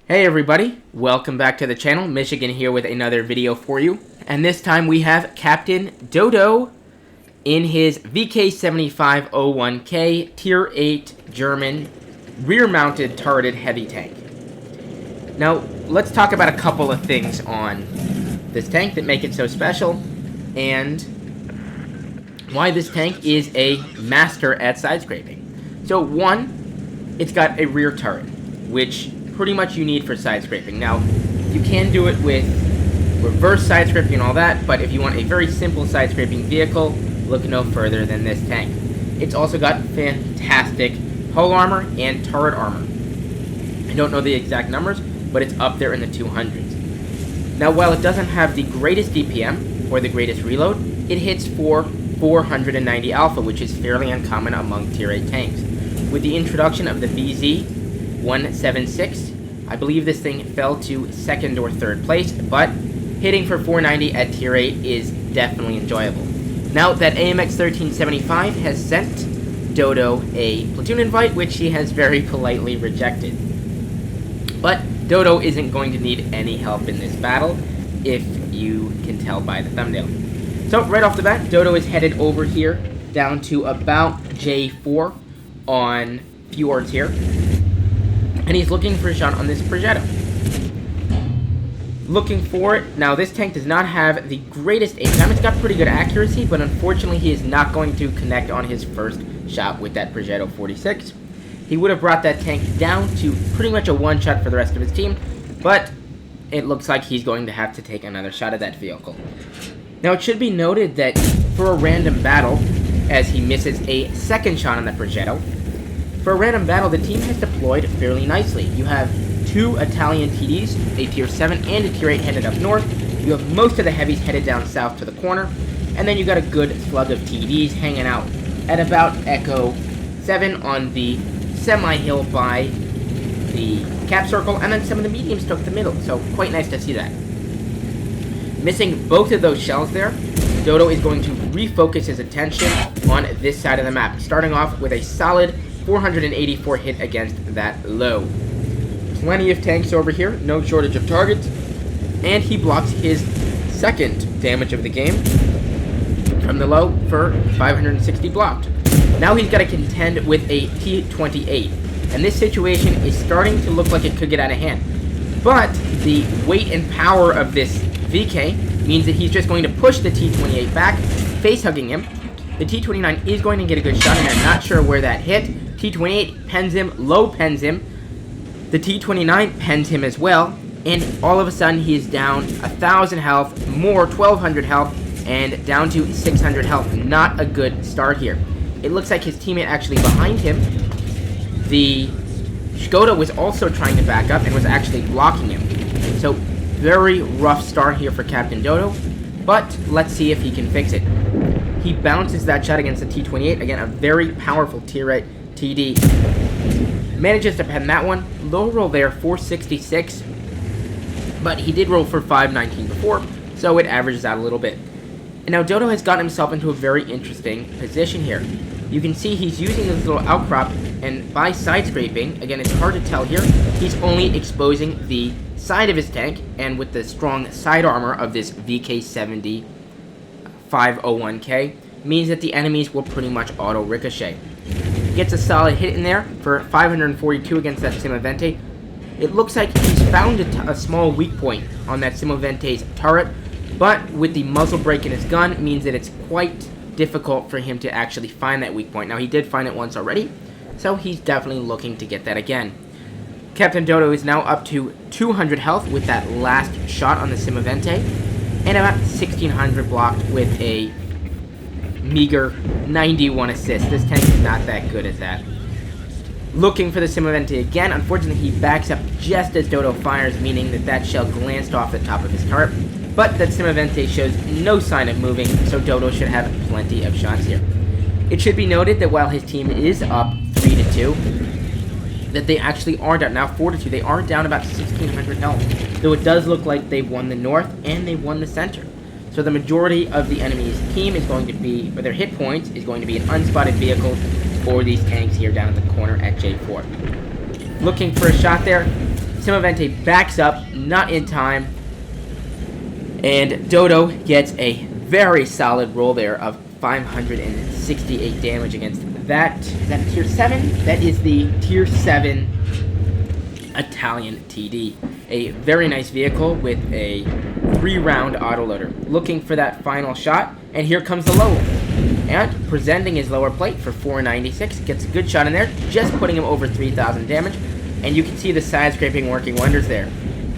Hey everybody, welcome back to the channel. Michigan here with another video for you. And this time we have Captain Dodo in his VK7501K Tier 8 German rear-mounted turreted heavy tank. Now, let's talk about a couple of things on this tank that make it so special and why this tank is a master at side scraping. So one, it's got a rear turret, which pretty much you need for side scraping. Now, you can do it with reverse side scraping and all that, but if you want a very simple side scraping vehicle, look no further than this tank. It's also got fantastic hull armor and turret armor. I don't know the exact numbers, but it's up there in the 200s. Now, while it doesn't have the greatest DPM or the greatest reload, it hits for 490 alpha, which is fairly uncommon among Tier 8 tanks. With the introduction of the VZ-176, I believe this thing fell to second or third place, but hitting for 490 at Tier 8 is definitely enjoyable. Now that AMX 1375 has sent Dodo a platoon invite, which he has very politely rejected. But Dodo isn't going to need any help in this battle, if you can tell by the thumbnail. So right off the bat, Dodo is headed over here down to about J4 on fjords here. And he's looking for a shot on this Progetto. Looking for it. Now, this tank does not have the greatest aim time. It's got pretty good accuracy, but unfortunately, he is not going to connect on his first shot with that Progetto 46. He would have brought that tank down to pretty much a one-shot for the rest of his team, but it looks like he's going to have to take another shot at that vehicle. Now, it should be noted that for a random battle, as he misses a second shot on the Progetto, for a random battle, the team has deployed fairly nicely. You have two Italian TDs, a Tier 7 and a Tier 8 headed up north. You have most of the heavies headed down south to the corner. And then you got a good slug of TDs hanging out at about Echo 7 on the semi-hill by the cap circle. And then some of the mediums took the middle, so quite nice to see that. Missing both of those shells there, Dodo is going to refocus his attention on this side of the map, starting off with a solid 484 hit against that low. Plenty of tanks over here, no shortage of targets, and he blocks his second damage of the game from the low for 560 blocked. Now he's got to contend with a T-28, and this situation is starting to look like it could get out of hand. But the weight and power of this VK means that he's just going to push the T-28 back, face-hugging him. The T-29 is going to get a good shot, and I'm not sure where that hit. T-28 pens him, low pens him. The T-29 pens him as well, and all of a sudden he is down 1,000 health, more 1,200 health, and down to 600 health. Not a good start here. It looks like his teammate actually behind him. The Skoda was also trying to back up and was actually blocking him. So, very rough start here for Captain Dodo, but let's see if he can fix it. He bounces that shot against the T-28. Again, a very powerful Tier 8 TD. Manages to pen that one. Low roll there, 466. But he did roll for 519 before, so it averages out a little bit. And now Dodo has gotten himself into a very interesting position here. You can see he's using this little outcrop, and by side scraping, again, it's hard to tell here, he's only exposing the side of his tank, and with the strong side armor of this VK7501K, means that the enemies will pretty much auto ricochet. Gets a solid hit in there for 542 against that Simovente. It looks like he's found a small weak point on that Simovente's turret, but with the muzzle brake in his gun, means that it's quite difficult for him to actually find that weak point. Now, he did find it once already, so he's definitely looking to get that again. Captain Dodo is now up to 200 health with that last shot on the Simovente, and about 1,600 blocked with a meager 91 assists. This tank is not that good at that. Looking for the Simovente again. Unfortunately, he backs up just as Dodo fires, meaning that that shell glanced off the top of his turret. But that Simovente shows no sign of moving, so Dodo should have plenty of shots here. It should be noted that while his team is up 3-2, that they actually are down, now 4-2, they are down about 1,600 health. Though it does look like they won the north and they won the center. So the majority of the enemy's team is going to be, or their hit points, is going to be an unspotted vehicle for these tanks here down at the corner at J4. Looking for a shot there. Simavente backs up, not in time, and Dodo gets a very solid roll there of 568 damage against that. Is that a tier 7? That is the tier 7 Italian TD. A very nice vehicle with a 3-round autoloader. Looking for that final shot, and here comes the low. And presenting his lower plate for 496. Gets a good shot in there, just putting him over 3,000 damage. And you can see the side scraping working wonders there.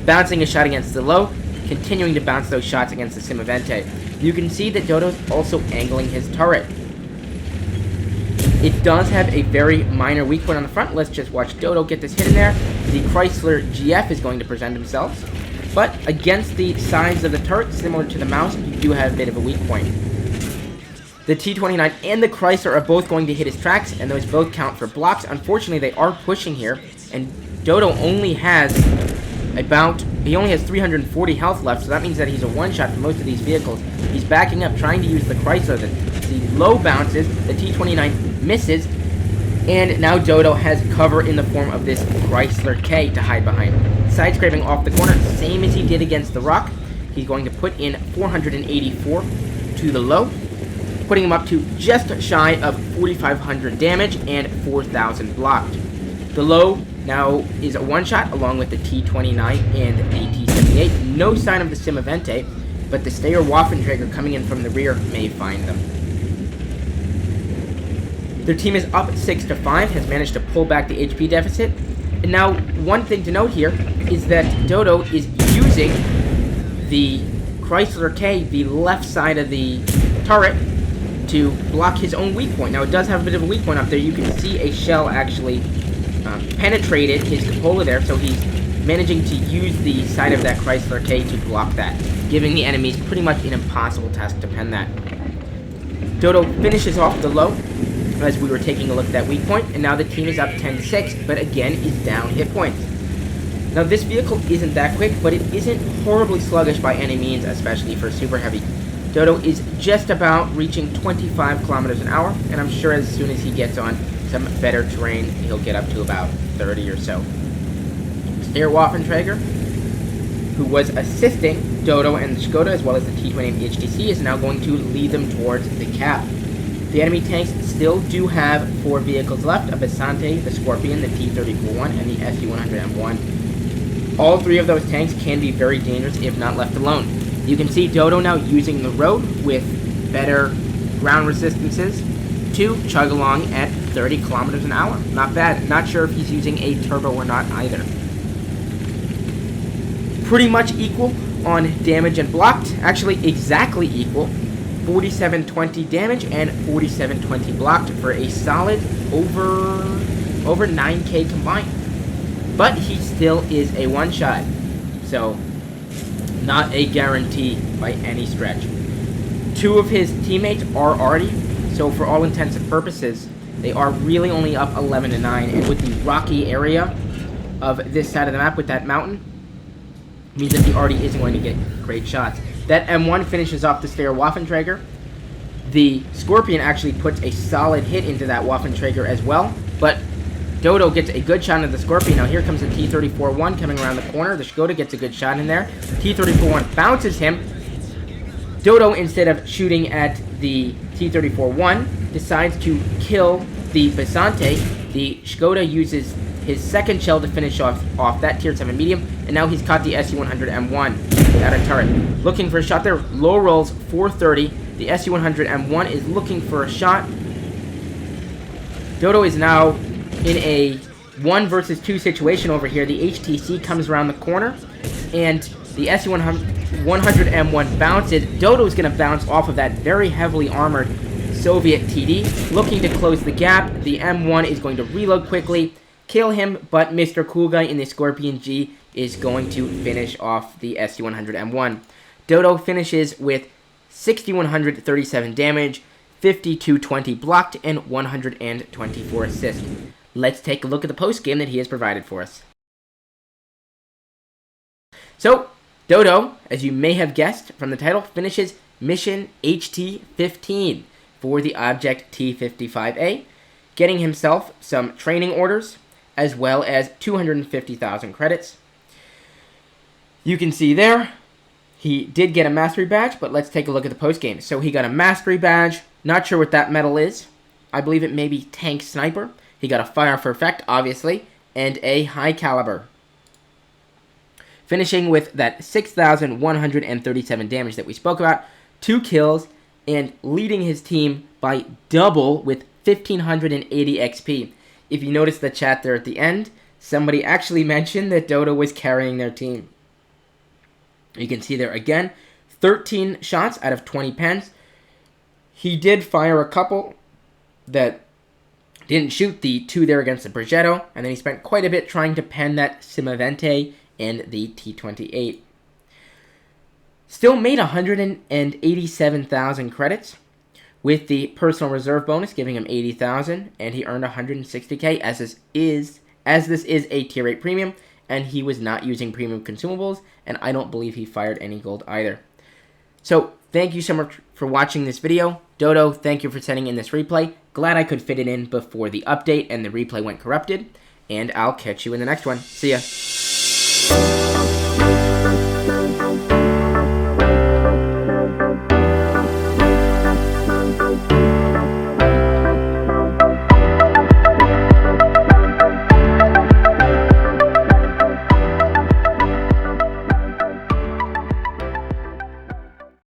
Bouncing a shot against the low, continuing to bounce those shots against the Simavente. You can see that Dodo's also angling his turret. It does have a very minor weak point on the front. Let's just watch Dodo get this hit in there. The Chrysler GF is going to present himself. But against the sides of the turret, similar to the Mouse, you do have a bit of a weak point. The T-29 and the Chrysler are both going to hit his tracks, and those both count for blocks. Unfortunately, they are pushing here, and Dodo only has he only has 340 health left, so that means that he's a one-shot for most of these vehicles. He's backing up, trying to use the Chrysler. The low bounces, the T-29 misses, and now Dodo has cover in the form of this Chrysler K to hide behind. Side scraping off the corner, same as he did against the Rock. He's going to put in 484 to the low, putting him up to just shy of 4,500 damage and 4,000 blocked. The low now is a one-shot along with the T-29 and the T-78. No sign of the Simavente, but the Steyr Waffenträger coming in from the rear may find them. Their team is up 6-5, has managed to pull back the HP deficit. And now, one thing to note here is that Dodo is using the Chrysler K, the left side of the turret, to block his own weak point. Now, it does have a bit of a weak point up there. You can see a shell actually penetrated his cupola there, so he's managing to use the side of that Chrysler K to block that, giving the enemies pretty much an impossible task to pen that. Dodo finishes off the low as we were taking a look at that weak point, and now the team is up 10-6, but again is down hit points. Now this vehicle isn't that quick, but it isn't horribly sluggish by any means, especially for super heavy. Dodo is just about reaching 25 kilometers an hour, and I'm sure as soon as he gets on some better terrain, he'll get up to about 30 or so. Steyr Waffenträger, who was assisting Dodo and the Skoda, as well as the T-20 and the HTC, is now going to lead them towards the cap. The enemy tanks still do have 4 vehicles left, a Basante, the Scorpion, the T-34-1, and the SU-100M1. All 3 of those tanks can be very dangerous if not left alone. You can see Dodo now using the road with better ground resistances to chug along at 30 kilometers an hour. Not bad. Not sure if he's using a turbo or not either. Pretty much equal on damage and blocked. Actually, exactly equal. 4720 damage and 4720 blocked for a solid over 9k combined. But he still is a one-shot. So, not a guarantee by any stretch. 2 of his teammates are already, so for all intents and purposes, they are really only up 11-9, and with the rocky area of this side of the map with that mountain, means that the Artie isn't going to get great shots. That M1 finishes off the Steyr Waffenträger. The Scorpion actually puts a solid hit into that Waffenträger as well, but Dodo gets a good shot into the Scorpion. Now here comes the T-34-1 coming around the corner. The Skoda gets a good shot in there. T-34-1 bounces him. Dodo, instead of shooting at the T-34-1, decides to kill the Basante. The Skoda uses his second shell to finish off that tier 7 medium, and now he's caught the SU-100M1 without a turret. Looking for a shot there. Low rolls 430. The SU-100M1 is looking for a shot. Dodo is now in a 1 versus 2 situation over here. The HTC comes around the corner, and the SU-100M1 bounces. Dodo's going to bounce off of that very heavily armored Soviet TD. Looking to close the gap. The M1 is going to reload quickly, kill him, but Mr. Cool Guy in the Scorpion G is going to finish off the SU-100M1. Dodo finishes with 6,137 damage, 5,220 blocked, and 124 assists. Let's take a look at the post-game that he has provided for us. So, Dodo, as you may have guessed from the title, finishes Mission HT-15 for the Object T-55A, getting himself some training orders, as well as 250,000 credits. You can see there, he did get a mastery badge, but let's take a look at the post game. So he got a mastery badge. Not sure what that medal is. I believe it may be tank sniper. He got a fire for effect, obviously, and a high caliber. Finishing with that 6,137 damage that we spoke about, 2 kills, and leading his team by double with 1,580 XP. If you notice the chat there at the end, somebody actually mentioned that Dodo was carrying their team. You can see there again, 13 shots out of 20 pens. He did fire a couple that didn't shoot, the 2 there against the Progetto, and then he spent quite a bit trying to pen that Simavente and the T28. Still made 187,000 credits, with the personal reserve bonus giving him 80,000, and he earned 160k as this is a tier 8 premium, and he was not using premium consumables, and I don't believe he fired any gold either. So thank you so much for watching this video. Dodo, thank you for sending in this replay. Glad I could fit it in before the update and the replay went corrupted, and I'll catch you in the next one. See ya.